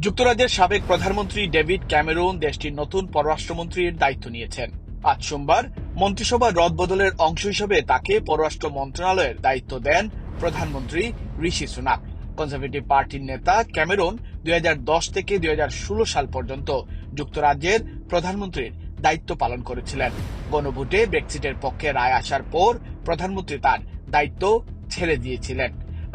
যুক্তরাজ্যের সাবেক প্রধানমন্ত্রী ডেভিড ক্যামেরুন দেশটির নতুন পররাষ্ট্রমন্ত্রীর দায়িত্ব নিয়েছেন। আজ সোমবার মন্ত্রিসভার রদবদলের অংশ হিসেবে তাকে পররাষ্ট্র মন্ত্রণালয়ের দায়িত্ব দেন প্রধানমন্ত্রী ঋষি সুনাক। কনজারভেটিভ পার্টির নেতা ক্যামেরুন 2010 থেকে 2016 সাল পর্যন্ত যুক্তরাজ্যের প্রধানমন্ত্রীর দায়িত্ব পালন করেছিলেন। গণভোটে ব্রেক্সিটের পক্ষে রায় আসার পর প্রধানমন্ত্রী তার দায়িত্ব ছেড়ে দিয়েছিলেন।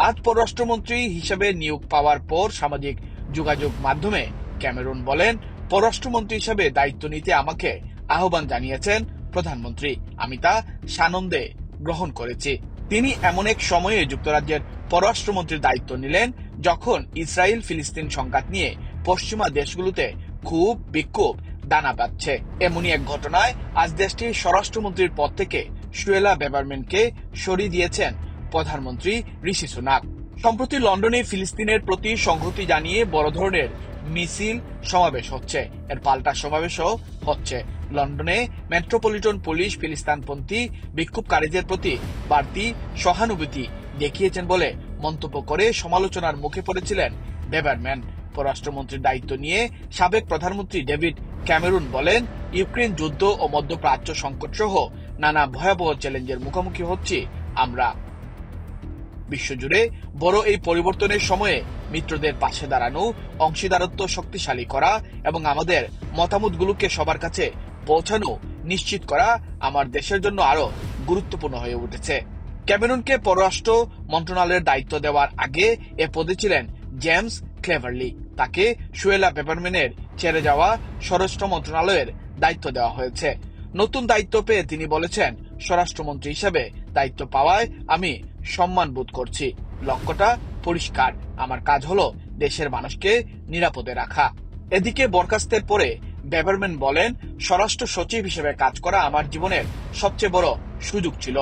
আজ পররাষ্ট্রমন্ত্রী হিসেবে নিয়োগ পাওয়ার পর সামাজিক যোগাযোগ মাধ্যমে ক্যামেরুন বলেন, পররাষ্ট্রমন্ত্রী হিসেবে দায়িত্ব নিতে আমাকে আহ্বান জানিয়েছেন প্রধানমন্ত্রী, আমি তা সানন্দে গ্রহণ করেছি। তিনি এমন এক সময়ে যুক্তরাজ্যের পররাষ্ট্রমন্ত্রীর দায়িত্ব নিলেন যখন ইসরায়েল ফিলিস্তিন সংঘাত নিয়ে পশ্চিমা দেশগুলোতে খুব বিক্ষোভ দানা বাঁধছে। এমনই এক ঘটনায় আজ দেশটির স্বরাষ্ট্রমন্ত্রীর পদ থেকে সুয়েলা বেবারম্যানকে সরিয়ে দিয়েছেন প্রধানমন্ত্রী ঋষি সুনাক। সম্প্রতি লন্ডনে ফিলিস্তিনের প্রতি সংহতি জানিয়ে বড় ধরনের মিছিল সমাবেশ হচ্ছে। এর পাল্টা সমাবেশও হচ্ছে। লন্ডনে মেট্রোপলিটন পুলিশ ফিলিস্তিনপন্থী বিক্ষোভকারীদের প্রতি বাড়তি সহানুভূতি দেখিয়েছেন বলে মন্তব্য করে সমালোচনার মুখে পড়েছিলেন বেবারম্যান। পররাষ্ট্রমন্ত্রীর দায়িত্ব নিয়ে সাবেক প্রধানমন্ত্রী ডেভিড ক্যামেরুন বলেন, ইউক্রেন যুদ্ধ ও মধ্যপ্রাচ্য সংকট সহ নানা ভয়াবহ চ্যালেঞ্জের মুখোমুখি হচ্ছি আমরা। বিশ্বজুড়ে বড় এই পরিবর্তনের সময়ে মিত্রদের পাশে দাঁড়ানো, অংশীদারত্ব শক্তিশালী করা এবং আমাদের মতামতগুলোকে সবার কাছে পৌঁছানো নিশ্চিত করা আমার দেশের জন্য আরো গুরুত্বপূর্ণ হয়ে উঠেছে। ক্যামেরুনকে পররাষ্ট্র মন্ত্রণালয়ের দায়িত্ব দেওয়ার আগে এ পদে ছিলেন জেমস ক্লেভারলি। তাকে সুয়েলা বেবারম্যানের ছেড়ে যাওয়া স্বরাষ্ট্র মন্ত্রণালয়ের দায়িত্ব দেওয়া হয়েছে। নতুন দায়িত্ব পেয়ে তিনি বলেছেন, স্বরাষ্ট্রমন্ত্রী হিসেবে দায়িত্ব পাওয়ায় আমি সম্মান বোধ করছি। লক্ষ্যটা পরিষ্কার, আমার কাজ হলো দেশের মানুষকে নিরাপদে রাখা। এদিকে বরখাস্তের পরে বেবারম্যান বলেন, স্বরাষ্ট্র সচিব হিসেবে কাজ করা আমার জীবনের সবচেয়ে বড় সুযোগ ছিল।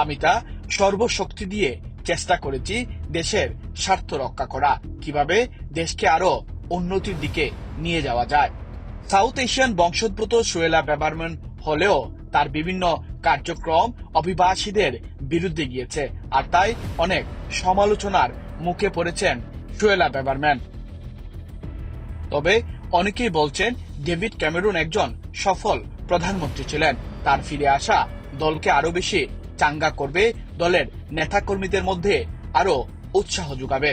আমি তা সর্বশক্তি দিয়ে চেষ্টা করেছি দেশের স্বার্থ রক্ষা করা, কিভাবে দেশকে আরো উন্নতির দিকে নিয়ে যাওয়া যায়। সাউথ এশিয়ান বংশোদ্ভূত সুয়েলা বেবারম্যান হলেও তার বিভিন্ন কার্যক্রম অভিবাসীদের বিরুদ্ধে গিয়েছে, আর তাই অনেক সমালোচনার মুখে পড়েছেন সুয়েলা বেবারম্যান। তবে অনেকেই বলছেন ডেভিড ক্যামেরুন একজন সফল প্রধানমন্ত্রী ছিলেন। তার ফিরে আসা দলকে আরো বেশি চাঙ্গা করবে, দলের নেতাকর্মীদের মধ্যে আরো উৎসাহ যোগাবে।